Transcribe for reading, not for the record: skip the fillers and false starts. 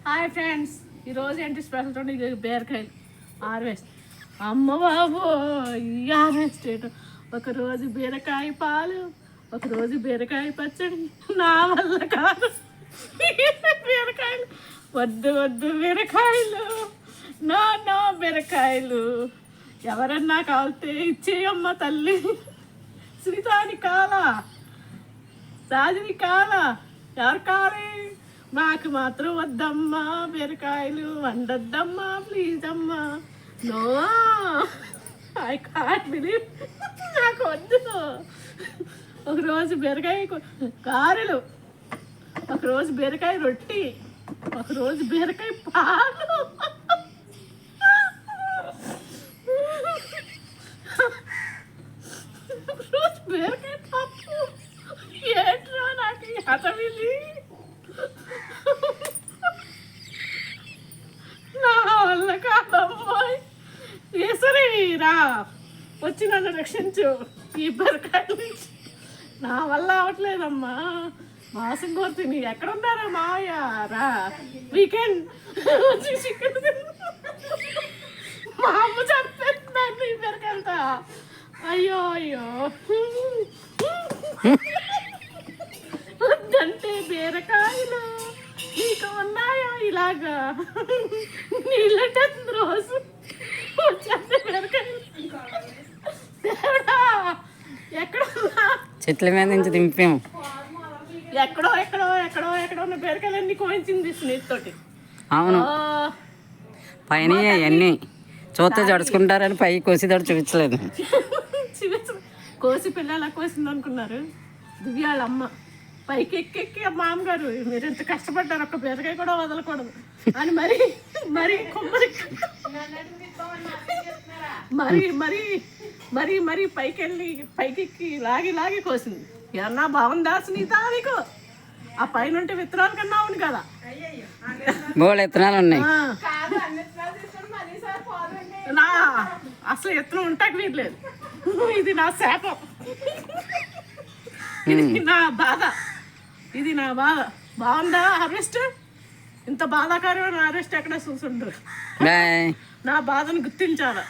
Hi friends, ఈరోజు ఏంటి special చూడండి. ఇది బీరకాయలు హార్వెస్ట్. అమ్మ బాబు, ఈ హార్వెస్ట్ ఏంటో. ఒకరోజు బీరకాయ పాలు, ఒకరోజు బీరకాయ పచ్చడి. నా వల్ల కాదు బీరకాయలు, వద్దు వద్దు బీరకాయలు, నా బీరకాయలు. ఎవరన్నా కావాలితే ఇచ్చేయమ్మ తల్లి. శ్రీతాని కాల, రాజుని కాల, ఎవరు కావాలి? నాకు మాత్రం వద్దమ్మా బీరకాయలు, వండొద్దమ్మా ప్లీజ్ అమ్మా. నో, ఐ కాంట్ బిలీవ్, నాకు వద్దు. ఒకరోజు బీరకాయ కారలు, ఒకరోజు బీరకాయ రొట్టి, ఒకరోజు బీరకాయ పాలు, ఒకరోజు బీరకాయ పప్పు. ఏంట్రా నాకు ఈ హఠవిధి? నా వల్ల కాదమ్మాయి. ఏసరే రా, వచ్చి నన్ను రక్షించు ఈ బీరకాయల నుంచి. నా వల్ల అవట్లేదమ్మా. మాసం కోరుతుంది. ఎక్కడున్నారా మావయ్య? రా, వీకెండ్ వచ్చి చికెన్ మా అమ్మ చంపేస్తున్నాను ఈ బీరకాయలతో. అయ్యో అయ్యో, వద్దంటే బీరకాయలు ఇంకా ఉన్నాయా ఇలాగా? నీళ్ళంటే రోజు వచ్చేస్తే బీరకాయలు. దేవుడా, ఎక్కడ చెట్ల మీద నుంచి దింపాము. ఎక్కడో ఎక్కడో ఎక్కడో ఎక్కడో ఉన్న బీరకాయలన్నీ కోయించింది స్నేహితుతోటి. అవును, పైన అవన్నీ చూస్తే జడుచుకుంటారని పై కోసి దడు చూపించలేదు. కోసి పిల్లలు కోసింది అనుకున్నారు. దివ్యాళ్ళ అమ్మ పైకి ఎక్కి మామగారు మీరు ఎంత కష్టపడ్డారు, ఒక్క బీరకాయ కూడా వదలకూడదు అని మరి మరి కొమ్మరి మరి మరి మరి మరి పైకి లాగి లాగి కోసింది. ఏమన్నా బాగుందా సునీత నీకు? ఆ పైన ఉంటే విత్తనాలు కన్నా అవును కదా, బోళ్ళు విత్తనాలు ఉన్నాయి. నా అసలు విత్తనం ఉంటాక వీరలేదు. ఇది నా శాపం, ఇది నా బాధ, ఇది నా బాధ. బాగుందా హార్వెస్ట్? ఇంత బాధాకరమైన హార్వెస్ట్ ఎక్కడ చూసుండ్రు. నా బాధను గుర్తించాలా?